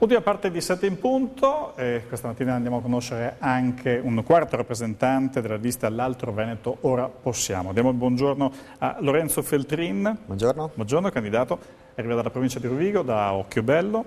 Ultima parte di 7 in punto, questa mattina andiamo a conoscere anche un quarto rappresentante della lista L'Altro Veneto, ora possiamo. Diamo il buongiorno a Lorenzo Feltrin. Buongiorno. Buongiorno, candidato, arriva dalla provincia di Rovigo, da Occhiobello,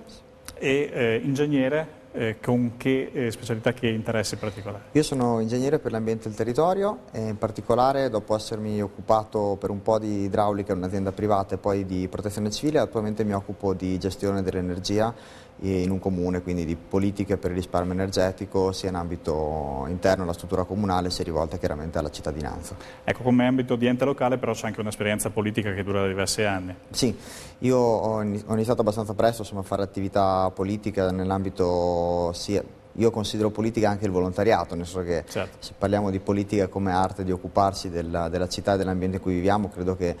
e ingegnere. Con che specialità, che interessi particolari? Io sono ingegnere per l'ambiente e il territorio e in particolare, dopo essermi occupato per un po' di idraulica in un'azienda privata e poi di protezione civile, attualmente mi occupo di gestione dell'energia in un comune, quindi di politiche per il risparmio energetico sia in ambito interno alla struttura comunale sia rivolta chiaramente alla cittadinanza. Ecco, come ambito di ente locale però c'è anche un'esperienza politica che dura diversi anni. Sì, io ho iniziato abbastanza presto a fare attività politica nell'ambito sia... Io considero politica anche il volontariato, nel senso che certo, se parliamo di politica come arte di occuparsi della città e dell'ambiente in cui viviamo, credo che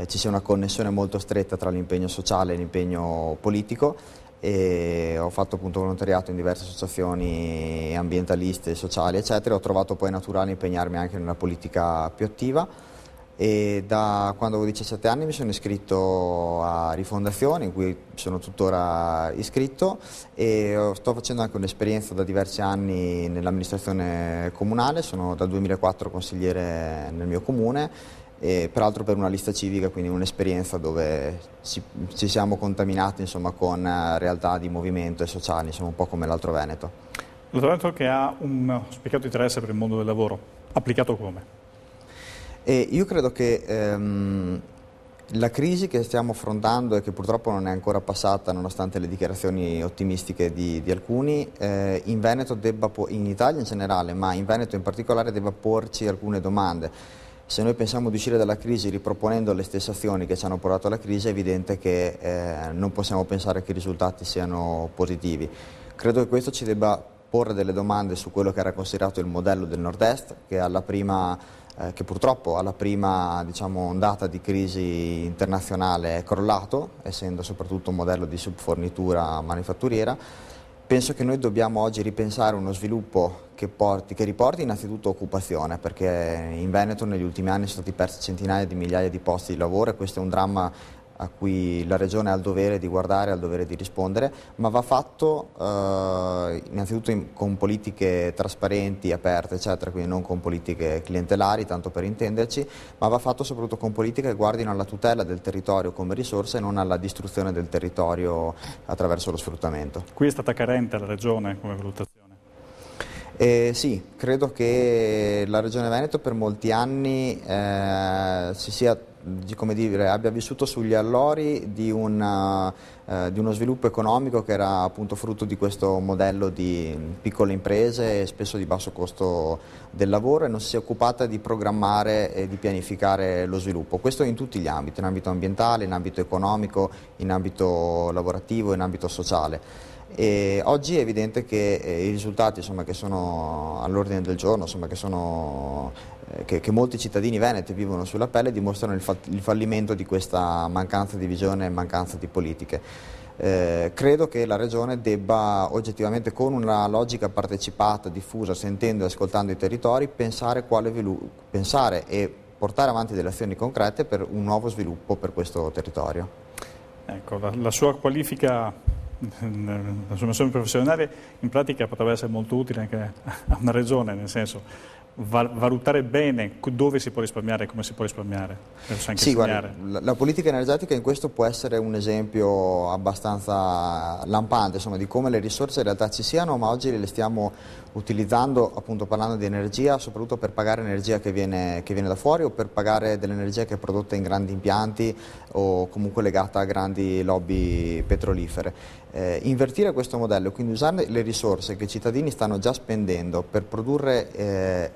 ci sia una connessione molto stretta tra l'impegno sociale e l'impegno politico, e ho fatto appunto volontariato in diverse associazioni ambientaliste, sociali eccetera. Ho trovato poi naturale impegnarmi anche nella politica più attiva e da quando avevo 17 anni mi sono iscritto a Rifondazione, in cui sono tuttora iscritto, e sto facendo anche un'esperienza da diversi anni nell'amministrazione comunale. Sono dal 2004 consigliere nel mio comune, e peraltro per una lista civica, quindi un'esperienza dove ci siamo contaminati insomma, con realtà di movimento e sociali, insomma, un po' come l'Altro Veneto. L'Altro Veneto che ha un spiccato interesse per il mondo del lavoro, applicato come? Io credo che la crisi che stiamo affrontando e che purtroppo non è ancora passata nonostante le dichiarazioni ottimistiche di alcuni, in Veneto in Italia in generale, ma in Veneto in particolare debba porci alcune domande. Se noi pensiamo di uscire dalla crisi riproponendo le stesse azioni che ci hanno portato alla crisi, è evidente che non possiamo pensare che i risultati siano positivi. Credo che questo ci debba porre delle domande su quello che era considerato il modello del Nord-Est, che purtroppo alla prima ondata di crisi internazionale è crollato, essendo soprattutto un modello di subfornitura manifatturiera. Penso che noi dobbiamo oggi ripensare uno sviluppo che riporti innanzitutto occupazione, perché in Veneto negli ultimi anni sono stati persi centinaia di migliaia di posti di lavoro e questo è un dramma a cui la Regione ha il dovere di guardare, ha il dovere di rispondere, ma va fatto innanzitutto con politiche trasparenti, aperte, eccetera, quindi non con politiche clientelari, tanto per intenderci, ma va fatto soprattutto con politiche che guardino alla tutela del territorio come risorsa e non alla distruzione del territorio attraverso lo sfruttamento. Qui è stata carente la Regione come valutazione? Sì, credo che la Regione Veneto per molti anni abbia vissuto sugli allori di uno sviluppo economico che era appunto frutto di questo modello di piccole imprese e spesso di basso costo del lavoro, e non si è occupata di programmare e di pianificare lo sviluppo. Questo in tutti gli ambiti, in ambito ambientale, in ambito economico, in ambito lavorativo, in ambito sociale. E oggi è evidente che i risultati che sono all'ordine del giorno, che molti cittadini veneti vivono sulla pelle, dimostrano il fallimento di questa mancanza di visione e mancanza di politiche. Credo che la Regione debba oggettivamente, con una logica partecipata, diffusa, sentendo e ascoltando i territori, pensare e portare avanti delle azioni concrete per un nuovo sviluppo per questo territorio. Ecco, la sua qualifica, la sua missione professionale in pratica potrebbe essere molto utile anche a una regione, nel senso valutare bene dove si può risparmiare e come si può risparmiare. Sì, guarda, la politica energetica in questo può essere un esempio abbastanza lampante di come le risorse in realtà ci siano, ma oggi le stiamo utilizzando, appunto parlando di energia, soprattutto per pagare energia che viene da fuori o per pagare dell'energia che è prodotta in grandi impianti o comunque legata a grandi lobby petrolifere. Invertire questo modello, quindi usare le risorse che i cittadini stanno già spendendo per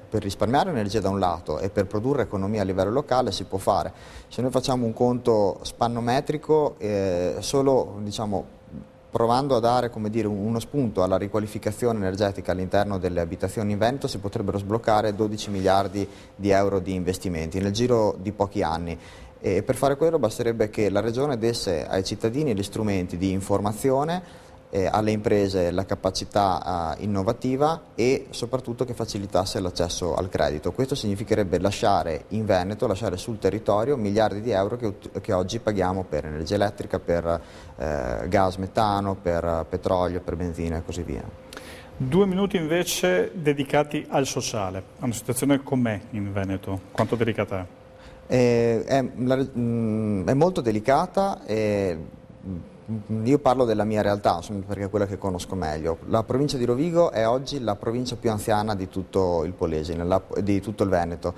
per risparmiare energia da un lato e per produrre economia a livello locale, si può fare. Se noi facciamo un conto spannometrico, solo provando a dare uno spunto alla riqualificazione energetica all'interno delle abitazioni in Veneto, si potrebbero sbloccare 12 miliardi di euro di investimenti nel giro di pochi anni. E per fare quello basterebbe che la Regione desse ai cittadini gli strumenti di informazione, alle imprese la capacità innovativa e soprattutto che facilitasse l'accesso al credito. Questo significherebbe lasciare in Veneto, lasciare sul territorio miliardi di euro che oggi paghiamo per energia elettrica, per gas metano, per petrolio, per benzina e così via. 2 minuti invece dedicati al sociale. È una situazione com'è in Veneto? Quanto delicata è? È molto delicata. Io parlo della mia realtà, perché è quella che conosco meglio. La provincia di Rovigo è oggi la provincia più anziana di tutto il Polesine, di tutto il Veneto.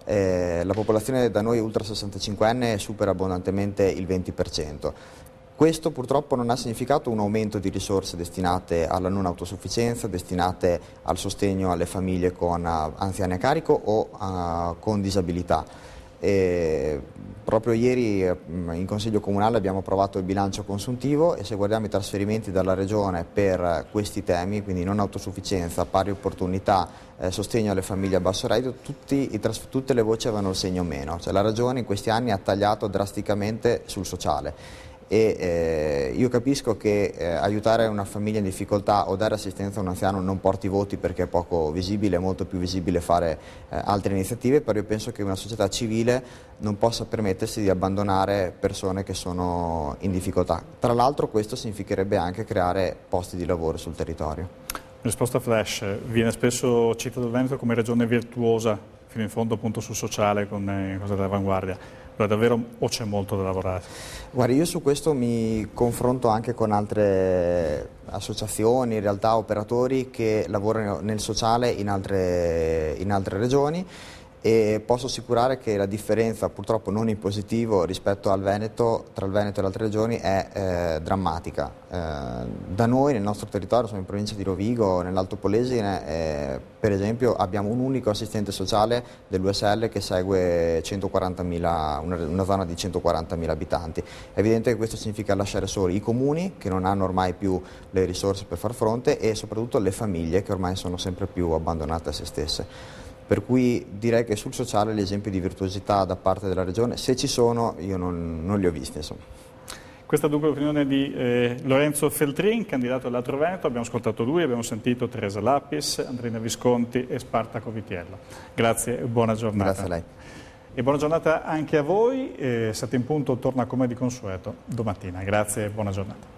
La popolazione da noi ultra 65enne supera abbondantemente il 20%. Questo purtroppo non ha significato un aumento di risorse destinate alla non autosufficienza, destinate al sostegno alle famiglie con anziani a carico o con disabilità. Proprio ieri in Consiglio Comunale abbiamo approvato il bilancio consuntivo e se guardiamo i trasferimenti dalla Regione per questi temi, quindi non autosufficienza, pari opportunità, sostegno alle famiglie a basso reddito, tutte le voci avevano il segno meno, cioè la Regione in questi anni ha tagliato drasticamente sul sociale. Io capisco che aiutare una famiglia in difficoltà o dare assistenza a un anziano non porti voti perché è poco visibile, è molto più visibile fare altre iniziative, però io penso che una società civile non possa permettersi di abbandonare persone che sono in difficoltà. Tra l'altro questo significherebbe anche creare posti di lavoro sul territorio. Risposta flash, viene spesso citato il Veneto come regione virtuosa, fino in fondo appunto sul sociale con cose dell'avanguardia. Però davvero o c'è molto da lavorare? Guarda, io su questo mi confronto anche con altre associazioni, realtà, operatori che lavorano nel sociale in altre regioni e posso assicurare che la differenza, purtroppo non in positivo, rispetto al Veneto, tra il Veneto e le altre regioni è drammatica. Da noi, nel nostro territorio, sono in provincia di Rovigo, nell'Alto Polesine, per esempio abbiamo un unico assistente sociale dell'USL che segue 140.000, una zona di 140.000 abitanti. È evidente che questo significa lasciare soli i comuni, che non hanno ormai più le risorse per far fronte, e soprattutto le famiglie, che ormai sono sempre più abbandonate a se stesse. Per cui direi che sul sociale gli esempi di virtuosità da parte della Regione, se ci sono, io non li ho visti. Insomma. Questa dunque l'opinione di Lorenzo Feltrin, candidato all'Altro Veneto. Abbiamo ascoltato lui, abbiamo sentito Teresa Lappis, Andrina Visconti e Spartaco Vitiello. Grazie e buona giornata. Grazie a lei. E buona giornata anche a voi. 7 in punto torna come di consueto domattina. Grazie e buona giornata.